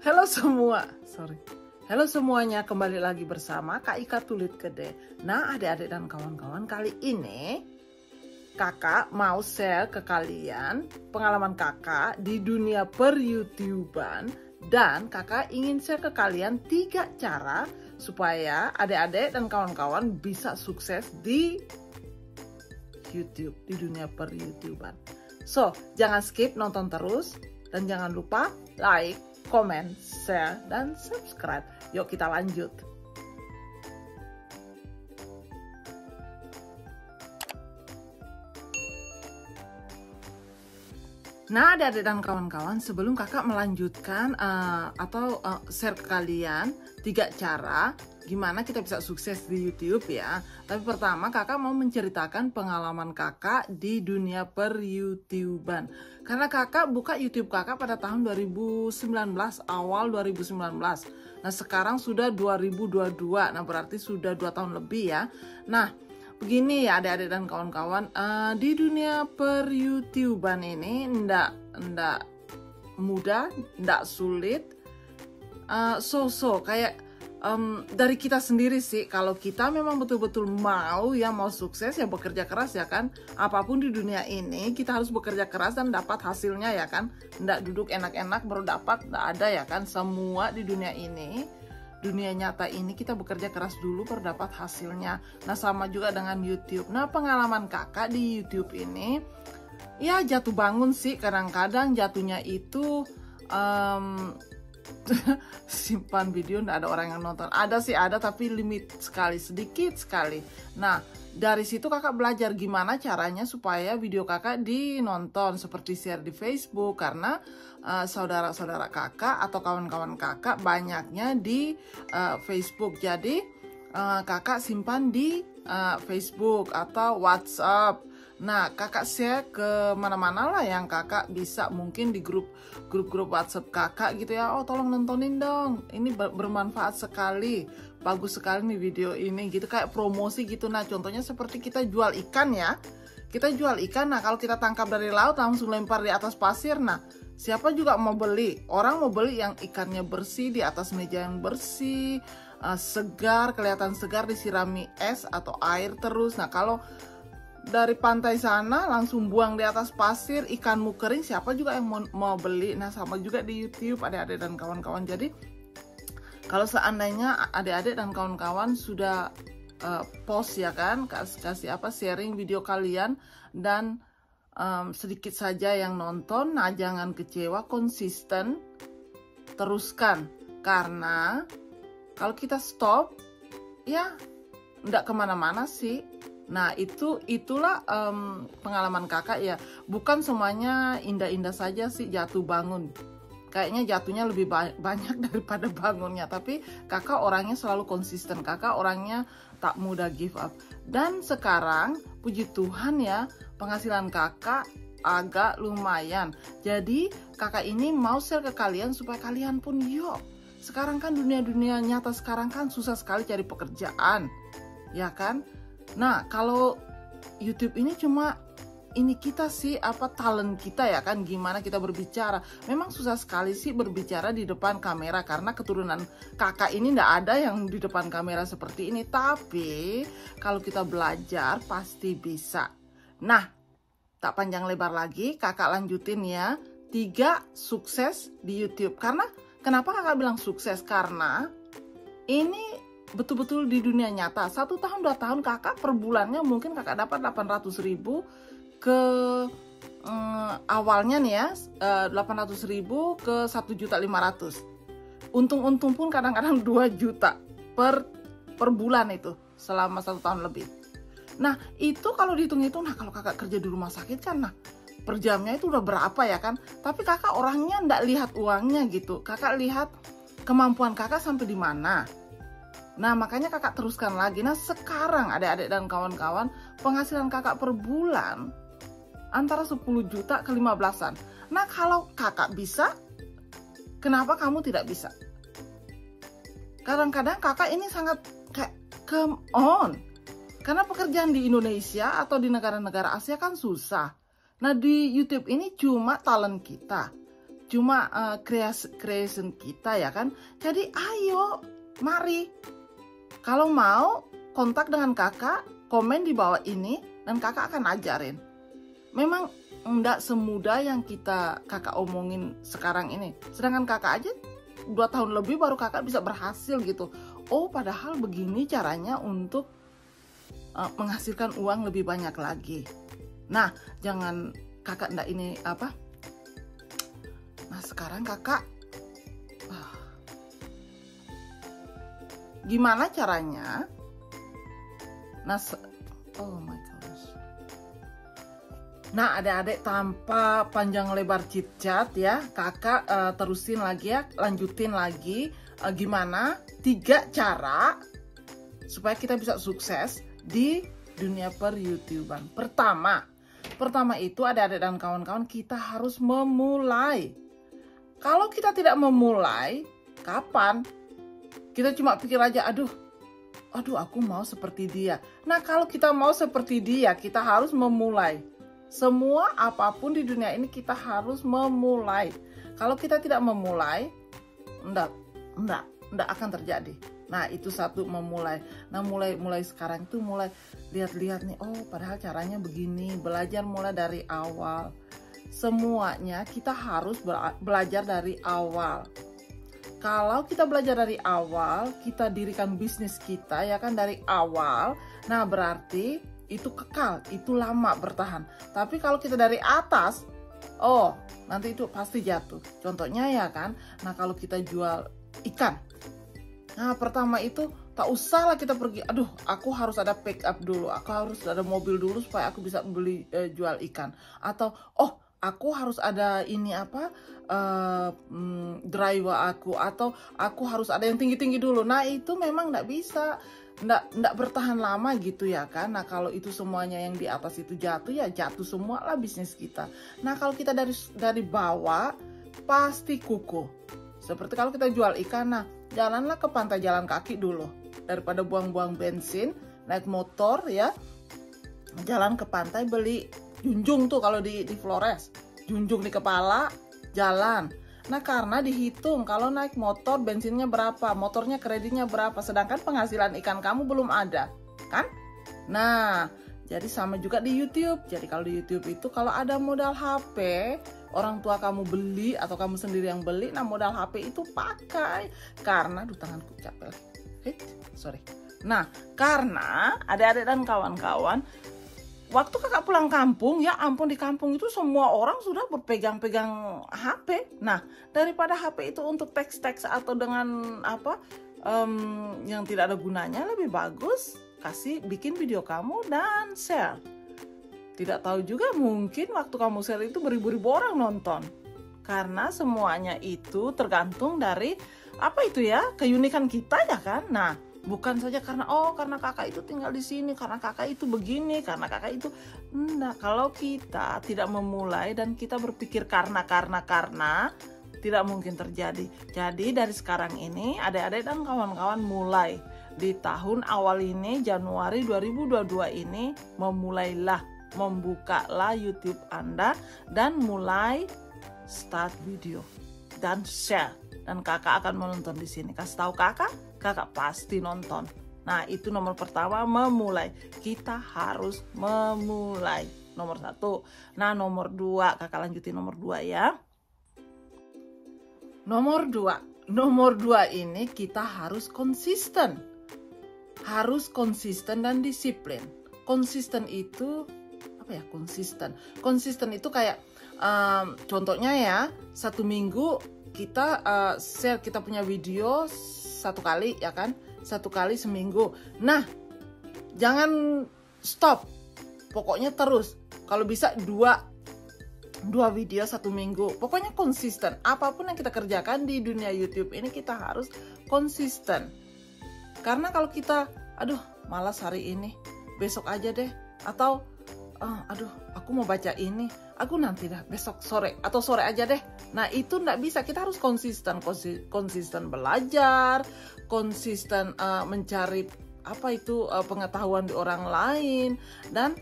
Halo semua, Halo semuanya, kembali lagi bersama Kak Ika Tulit Gede. Nah, adik-adik dan kawan-kawan, kali ini kakak mau share ke kalian pengalaman kakak di dunia per-YouTuban. Dan kakak ingin share ke kalian 3 cara supaya adik-adik dan kawan-kawan bisa sukses di YouTube, di dunia per-YouTuban. So, jangan skip, nonton terus. Dan jangan lupa like, komen, share, dan subscribe. Yuk kita lanjut. Nah, adik-adik dan kawan-kawan, sebelum kakak melanjutkan share ke kalian 3 cara gimana kita bisa sukses di YouTube ya. Tapi pertama kakak mau menceritakan pengalaman kakak di dunia per-YouTuban. Karena kakak buka YouTube kakak pada tahun 2019, awal 2019. Nah, sekarang sudah 2022. Nah, berarti sudah 2 tahun lebih ya. Nah, begini ya adik-adik dan kawan-kawan, di dunia per-YouTuban ini ndak mudah, ndak sulit, kayak dari kita sendiri sih. Kalau kita memang betul-betul mau sukses ya, bekerja keras ya kan. Apapun di dunia ini kita harus bekerja keras dan dapat hasilnya ya kan. Ndak duduk enak-enak baru dapat, ndak ada ya kan. Semua di dunia ini, dunia nyata ini kita bekerja keras dulu baru dapat hasilnya. Nah, sama juga dengan YouTube. Nah, pengalaman kakak di YouTube ini ya jatuh bangun sih. Kadang-kadang jatuhnya itu simpan video nggak ada orang yang nonton. Ada sih, ada, tapi limit sekali, sedikit sekali. Nah, dari situ kakak belajar gimana caranya supaya video kakak dinonton, seperti share di Facebook, karena saudara-saudara kakak atau kawan-kawan kakak banyaknya di Facebook. Jadi kakak simpan di Facebook atau WhatsApp. Nah, kakak share ke mana-mana lah yang kakak bisa, mungkin di grup WhatsApp kakak gitu ya. Oh, tolong nontonin dong, ini bermanfaat sekali, bagus sekali nih video ini gitu, kayak promosi gitu. Nah, contohnya seperti kita jual ikan ya, kita jual ikan. Nah, kalau kita tangkap dari laut langsung lempar di atas pasir, nah siapa juga mau beli? Orang mau beli yang ikannya bersih, di atas meja yang bersih, segar, kelihatan segar, disirami es atau air terus. Nah, kalau dari pantai sana langsung buang di atas pasir, ikanmu kering, siapa juga yang mau beli? Nah, sama juga di YouTube adik-adik dan kawan-kawan. Jadi kalau seandainya adik-adik dan kawan-kawan sudah post ya kan, kasih sharing video kalian, dan sedikit saja yang nonton, nah jangan kecewa, konsisten, teruskan. Karena kalau kita stop ya nggak kemana-mana sih. Nah, itulah pengalaman kakak ya. Bukan semuanya indah-indah saja sih jatuh bangun. Kayaknya jatuhnya lebih banyak daripada bangunnya. Tapi kakak orangnya selalu konsisten. Kakak orangnya tak mudah give up. Dan sekarang puji Tuhan ya, penghasilan kakak agak lumayan. Jadi kakak ini mau share ke kalian supaya kalian pun yuk. Sekarang kan dunia nyata sekarang kan susah sekali cari pekerjaan. Ya kan? Nah, kalau YouTube ini cuma ini kita sih, talent kita ya kan, gimana kita berbicara. Memang susah sekali sih berbicara di depan kamera, karena keturunan kakak ini ndak ada yang di depan kamera seperti ini. Tapi kalau kita belajar pasti bisa. Nah, tak panjang lebar lagi, kakak lanjutin ya 3 sukses di YouTube. Karena kenapa kakak bilang sukses? Karena ini betul-betul di dunia nyata. 1 tahun 2 tahun kakak per bulannya mungkin kakak dapat 800.000 ke awalnya nih ya, 800.000 ke 1.500.000. Untung-untung pun kadang-kadang 2 juta per bulan itu selama 1 tahun lebih. Nah, itu kalau dihitung-hitung, nah kalau kakak kerja di rumah sakit kan, nah per jamnya itu udah berapa ya kan. Tapi kakak orangnya ndak lihat uangnya gitu. Kakak lihat kemampuan kakak sampai di mana. Nah, makanya kakak teruskan lagi. Nah, sekarang adik-adik dan kawan-kawan, penghasilan kakak per bulan antara 10 juta ke 15-an. Nah, kalau kakak bisa, kenapa kamu tidak bisa? Kadang-kadang kakak ini sangat kayak come on. Karena pekerjaan di Indonesia atau di negara-negara Asia kan susah. Nah, di YouTube ini cuma talent kita. cuma creation kita ya kan. Jadi ayo, mari. Kalau mau kontak dengan kakak, komen di bawah ini dan kakak akan ajarin. Memang enggak semudah yang kakak omongin sekarang ini. Sedangkan kakak aja 2 tahun lebih baru kakak bisa berhasil gitu. Oh, padahal begini caranya untuk menghasilkan uang lebih banyak lagi. Nah, jangan kakak enggak ini apa? Nah, sekarang kakak gimana caranya? Nah, oh my gosh. Nah, adik-adik, tanpa panjang lebar chit-chat ya, kakak terusin lagi ya, lanjutin lagi gimana 3 cara supaya kita bisa sukses di dunia per-YouTuber. Pertama itu adik-adik dan kawan-kawan, kita harus memulai. Kalau kita tidak memulai, kapan? Kita cuma pikir aja, aduh aku mau seperti dia. Nah, kalau kita mau seperti dia, kita harus memulai. Semua apapun di dunia ini kita harus memulai. Kalau kita tidak memulai, enggak akan terjadi. Nah, itu satu, memulai. Nah, mulai sekarang itu mulai lihat-lihat nih, oh padahal caranya begini, belajar mulai dari awal. Semuanya kita harus belajar dari awal. Kalau kita belajar dari awal, kita dirikan bisnis kita ya kan dari awal, nah berarti itu kekal, itu lama bertahan. Tapi kalau kita dari atas, oh nanti itu pasti jatuh. Contohnya ya kan, nah kalau kita jual ikan, nah pertama itu tak usah lah kita pergi, aduh aku harus ada pick up dulu, aku harus ada mobil dulu supaya aku bisa beli jual ikan. Atau oh aku harus ada ini apa driver aku, atau aku harus ada yang tinggi-tinggi dulu. Nah itu memang nggak bisa, nggak bertahan lama gitu ya kan. Nah kalau itu semuanya yang di atas itu jatuh, ya jatuh semua lah bisnis kita. Nah kalau kita dari bawah pasti kukuh. Seperti kalau kita jual ikan, nah jalanlah ke pantai jalan kaki dulu, daripada buang-buang bensin naik motor ya. Jalan ke pantai, beli junjung tuh kalau di Flores, junjung di kepala, jalan. Nah karena dihitung kalau naik motor bensinnya berapa, motornya kreditnya berapa, sedangkan penghasilan ikan kamu belum ada kan. Nah jadi sama juga di YouTube. Jadi kalau di YouTube itu kalau ada modal HP, orang tua kamu beli atau kamu sendiri yang beli, nah modal HP itu pakai. Karena tanganku capek. Sorry. Nah karena adik-adik dan kawan-kawan, waktu kakak pulang kampung, ya ampun di kampung itu semua orang sudah berpegang-pegang HP. Nah daripada HP itu untuk teks-teks atau dengan apa yang tidak ada gunanya, lebih bagus bikin video kamu dan share. Tidak tahu juga mungkin waktu kamu share itu beribu-ribu orang nonton. Karena semuanya itu tergantung dari apa itu ya, keunikan kita ya kan. Nah bukan saja karena kakak itu tinggal di sini, karena kakak itu begini, karena kakak itu enggak. Kalau kita tidak memulai dan kita berpikir karena tidak mungkin terjadi. Jadi dari sekarang ini adik-adik dan kawan-kawan mulai di tahun awal ini, Januari 2022 ini, membukalah YouTube Anda dan mulai start video dan share. Dan kakak akan menonton di sini. Kasih tahu kakak pasti nonton. Nah itu nomor pertama, memulai. Kita harus memulai. Nomor 1. Nah nomor 2, kakak lanjutin nomor 2 ya. Nomor 2 ini kita harus konsisten. Harus konsisten dan disiplin. Konsisten itu apa ya? Konsisten itu kayak contohnya ya, 1 minggu kita share kita punya video 1 kali ya kan, 1 kali seminggu. Nah jangan stop, pokoknya terus. Kalau bisa 2 video 1 minggu, pokoknya konsisten. Apapun yang kita kerjakan di dunia YouTube ini kita harus konsisten. Karena kalau kita malas hari ini, besok aja deh, atau aku mau baca ini, aku nanti dah besok sore atau sore aja deh. Nah itu nggak bisa, kita harus konsisten belajar, konsisten mencari pengetahuan di orang lain, dan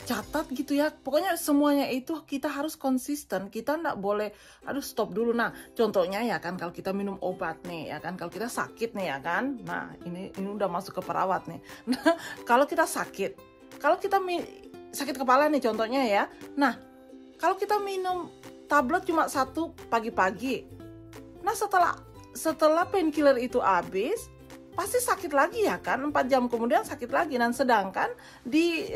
catat gitu ya. Pokoknya semuanya itu kita harus konsisten. Kita nggak boleh, aduh stop dulu. Nah, contohnya ya kan, kalau kita minum obat nih ya kan, kalau kita sakit nih ya kan. Nah, ini udah masuk ke perawat nih. Nah, kalau kita sakit, kalau kita sakit kepala nih contohnya ya. Nah, kalau kita minum tablet cuma 1 pagi-pagi. Nah, setelah painkiller itu habis, pasti sakit lagi ya kan, 4 jam kemudian sakit lagi. Dan sedangkan di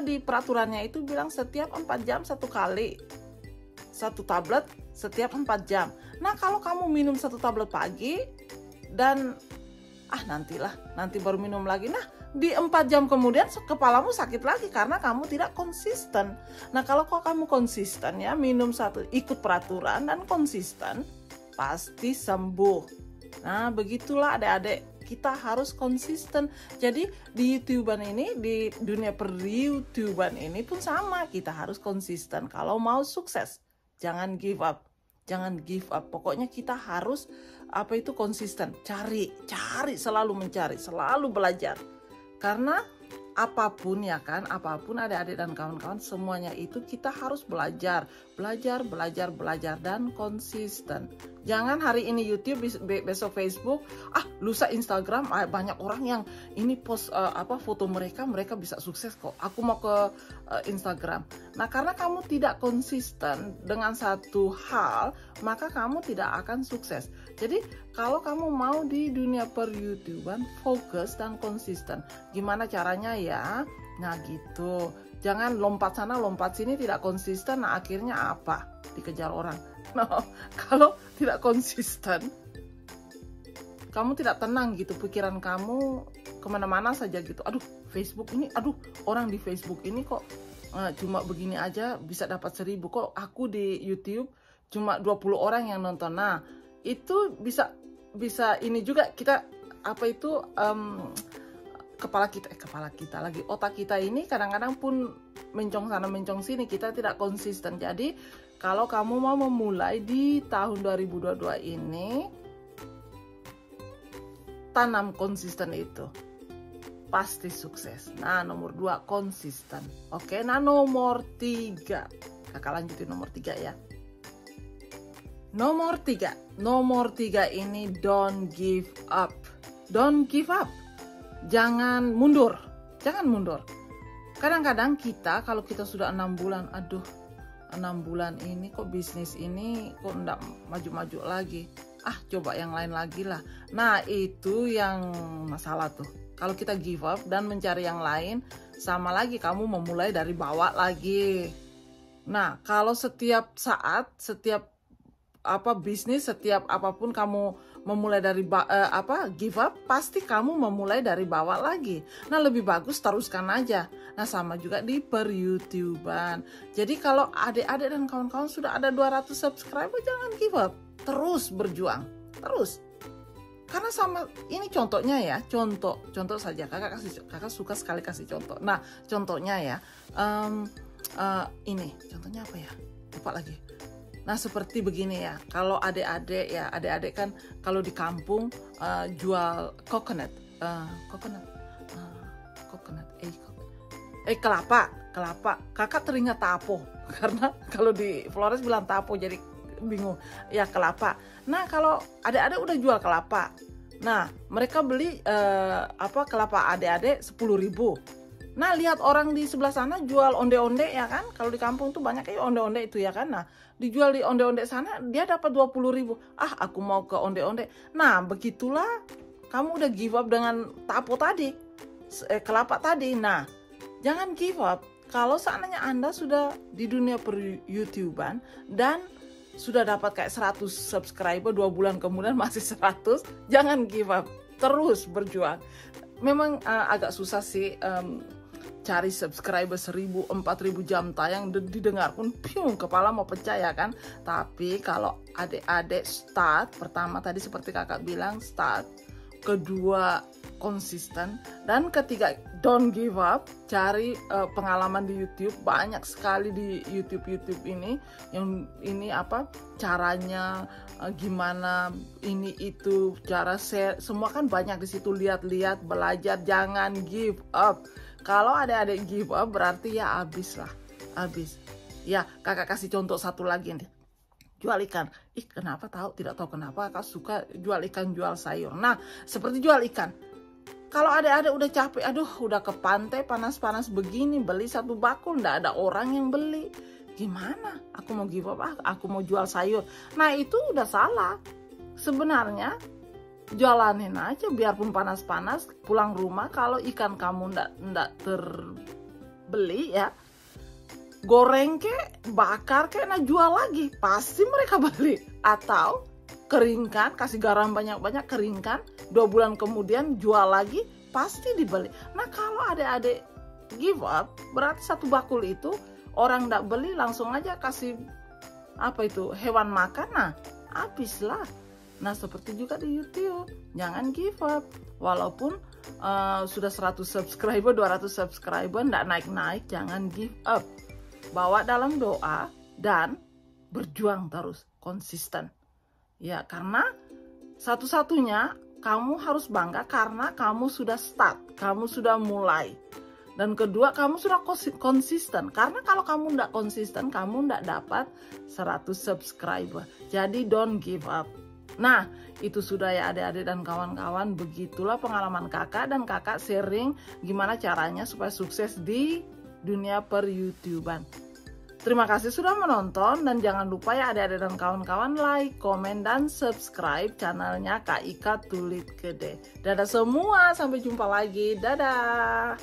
di peraturannya itu bilang setiap 4 jam 1 kali, 1 tablet setiap 4 jam. Nah, kalau kamu minum 1 tablet pagi dan nanti baru minum lagi, nah di 4 jam kemudian kepalamu sakit lagi karena kamu tidak konsisten. Nah, kalau kamu konsisten ya, minum 1, ikut peraturan dan konsisten, pasti sembuh. Nah, begitulah adik-adik, kita harus konsisten. Jadi di YouTuber ini, di dunia per-YouTuber ini pun sama, kita harus konsisten. Kalau mau sukses, jangan give up. Jangan give up. Pokoknya kita harus konsisten. Cari, selalu mencari, selalu belajar. Karena apapun ya kan, apapun adik-adik dan kawan-kawan, semuanya itu kita harus belajar dan konsisten. Jangan hari ini YouTube, besok Facebook, lusa Instagram. Banyak orang yang ini post foto mereka bisa sukses kok, aku mau ke Instagram. Nah, karena kamu tidak konsisten dengan satu hal, maka kamu tidak akan sukses. Jadi kalau kamu mau di dunia per YouTuber, fokus dan konsisten. Gimana caranya ya? Nah gitu, jangan lompat sana lompat sini, tidak konsisten. Nah, akhirnya apa? Dikejar orang. No, kalau tidak konsisten, kamu tidak tenang gitu, pikiran kamu kemana-mana saja gitu. Aduh, Facebook ini, orang di Facebook ini kok cuma begini aja bisa dapat 1000, kok aku di YouTube cuma 20 orang yang nonton. Nah, itu bisa ini juga kita kepala kita lagi, otak kita ini kadang-kadang pun mencong sana mencong sini, kita tidak konsisten. Jadi kalau kamu mau memulai di tahun 2022 ini, tanam konsisten itu, pasti sukses. Nah, nomor 2 konsisten. Oke, nah nomor 3, kakak lanjutin nomor 3 ya. Nomor 3 ini don't give up. Don't give up. Jangan mundur. Kadang-kadang kita, kalau kita sudah 6 bulan, 6 bulan ini kok bisnis ini kok enggak maju-maju lagi. Coba yang lain lagi lah. Nah, itu yang masalah tuh. Kalau kita give up dan mencari yang lain, sama lagi kamu memulai dari bawah lagi. Nah, kalau setiap saat, setiap bisnis, setiap apapun kamu memulai dari give up, pasti kamu memulai dari bawah lagi. Nah, lebih bagus teruskan aja. Nah, sama juga di per YouTuber. Jadi kalau adik-adik dan kawan-kawan sudah ada 200 subscriber, jangan give up, terus berjuang, terus. Karena sama ini contohnya ya, contoh saja, kakak suka sekali kasih contoh. Nah, contohnya ya, ini contohnya apa ya, lupa lagi. Nah, seperti begini ya, kalau adik-adik kan kalau di kampung jual kelapa. Kakak teringat tapo, karena kalau di Flores bilang tapo, jadi bingung. Ya, kelapa. Nah, kalau adik-adik udah jual kelapa, nah mereka beli kelapa adik-adik 10.000. Nah, lihat orang di sebelah sana jual onde-onde ya kan. Kalau di kampung tuh banyak kayak onde-onde itu ya kan. Nah, dijual di onde-onde sana dia dapat 20.000. Aku mau ke onde-onde. Nah, begitulah kamu udah give up dengan tapo tadi, kelapa tadi. Nah, jangan give up. Kalau seandainya Anda sudah di dunia per YouTuber dan sudah dapat kayak 100 subscriber, 2 bulan kemudian masih 100, jangan give up. Terus berjuang. Memang agak susah sih cari subscriber 1000, 4000 jam tayang didengar pun kepala mau pecah ya kan. Tapi kalau adik-adik start, pertama tadi seperti kakak bilang start, kedua konsisten, dan ketiga don't give up. Cari pengalaman di YouTube, banyak sekali di YouTube ini yang ini caranya, gimana ini itu, cara share, semua kan banyak di situ. Lihat-lihat, belajar, jangan give up. Kalau adik-adik give up berarti ya habis lah, habis. Ya, kakak kasih contoh satu lagi nih. Jual ikan. Kenapa tidak tahu kenapa kakak suka jual ikan, jual sayur. Nah, seperti jual ikan. Kalau adik-adik udah capek, aduh udah ke pantai panas-panas begini, beli satu bakul, ndak ada orang yang beli. Gimana? Aku mau give up, aku mau jual sayur. Nah, itu udah salah. Sebenarnya jalanin aja biarpun panas-panas, pulang rumah kalau ikan kamu ndak terbeli ya, goreng kek, bakar kek, nah jual lagi, pasti mereka beli. Atau keringkan, kasih garam banyak-banyak, keringkan, 2 bulan kemudian jual lagi, pasti dibeli. Nah, kalau adik-adik give up berarti satu bakul itu orang ndak beli, langsung aja kasih hewan makan, nah habislah. Nah, seperti juga di YouTube, jangan give up. Walaupun sudah 100 subscriber, 200 subscriber, ndak naik-naik, jangan give up. Bawa dalam doa dan berjuang terus, konsisten. Ya, karena satu-satunya kamu harus bangga karena kamu sudah start, kamu sudah mulai. Dan kedua, kamu sudah konsisten. Karena kalau kamu ndak konsisten, kamu ndak dapat 100 subscriber. Jadi don't give up. Nah, itu sudah ya adik-adik dan kawan-kawan. Begitulah pengalaman kakak, dan kakak sharing gimana caranya supaya sukses di dunia per YouTuber. Terima kasih sudah menonton, dan jangan lupa ya adik-adik dan kawan-kawan like, komen, dan subscribe channelnya Kak Ika Tulit Gede. Dadah semua, sampai jumpa lagi. Dadah.